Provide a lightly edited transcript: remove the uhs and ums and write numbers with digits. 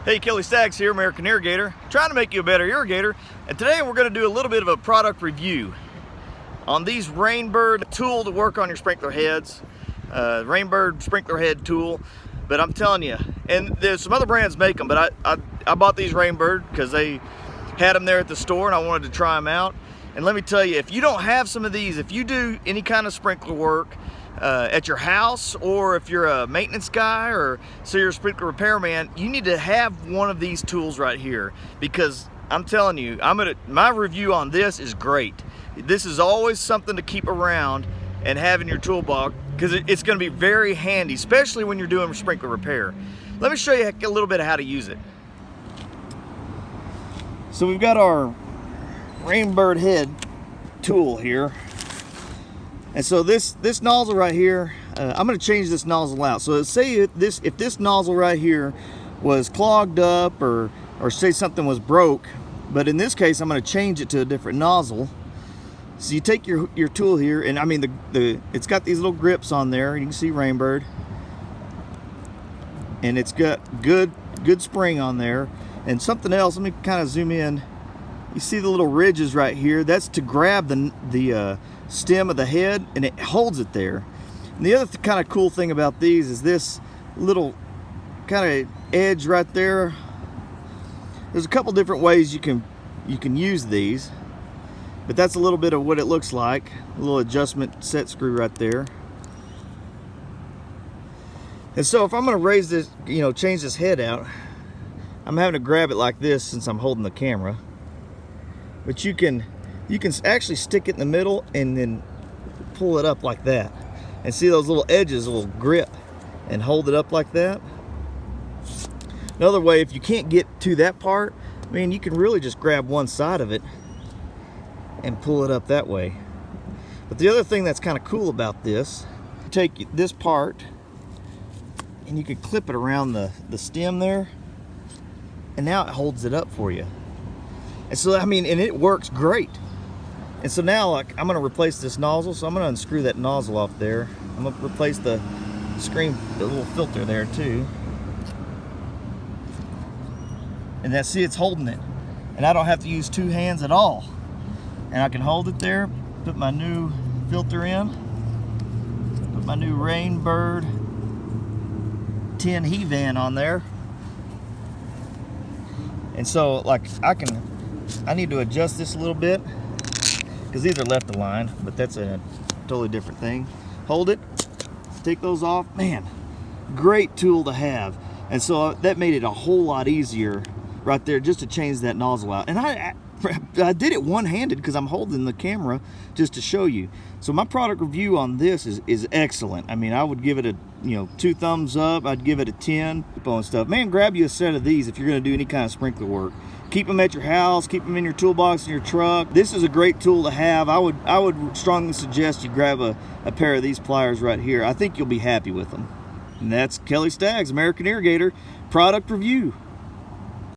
Hey, Kelly Staggs here, American Irrigator, trying to make you a better irrigator. And today we're going to do a little bit of a product review on these Rainbird tool to work on your sprinkler heads. Rainbird sprinkler head tool. But I'm telling you, and there's some other brands make them, but I bought these Rainbird because they had them there at the store and I wanted to try them out. And let me tell you, if you don't have some of these, if you do any kind of sprinkler work at your house, or if you're a maintenance guy, or so you're a sprinkler repairman, you need to have one of these tools right here, because I'm telling you, my review on this is great. This is always something to keep around and have in your toolbox, because it's going to be very handy, especially when you're doing sprinkler repair. Let me show you a little bit of how to use it. So we've got our Rainbird head tool here. And so this nozzle right here, I'm going to change this nozzle out. So say if this nozzle right here was clogged up, or say something was broke, but in this case I'm going to change it to a different nozzle. So you take your tool here, and I mean it's got these little grips on there. You can see Rainbird, and it's got good spring on there. And something else, let me kind of zoom in. You see the little ridges right here? That's to grab the stem of the head, and it holds it there. And the other kind of cool thing about these is this little kind of edge right there. There's a couple different ways you can use these, but that's a little bit of what it looks like. A little adjustment set screw right there. And so if I'm going to raise this, change this head out, I'm having to grab it like this since I'm holding the camera. But you can actually stick it in the middle and then pull it up like that. And see those little edges will grip and hold it up like that. Another way, if you can't get to that part, I mean, you can really just grab one side of it and pull it up that way. But the other thing that's kind of cool about this, you take this part and you can clip it around the stem there, and now it holds it up for you. And so, I mean, and it works great. And so now, like, I'm gonna replace this nozzle, so I'm gonna unscrew that nozzle off there. I'm gonna replace the little filter there too. And see, it's holding it. And I don't have to use two hands at all. And I can hold it there, put my new filter in, put my new Rainbird 10 He-Van on there. And so, like, I need to adjust this a little bit, because these are left aligned, but that's a totally different thing. Hold it, take those off. Man, great tool to have. And so that made it a whole lot easier right there, just to change that nozzle out. And I did it one-handed because I'm holding the camera just to show you. So my product review on this is excellent. I mean, I would give it a 2 thumbs up. I'd give it a 10 and stuff. Man, grab you a set of these if you're going to do any kind of sprinkler work. Keep them at your house, keep them in your toolbox in your truck. This is a great tool to have. I would strongly suggest you grab a pair of these pliers right here. I think you'll be happy with them. And that's Kelly Staggs, American Irrigator, product review.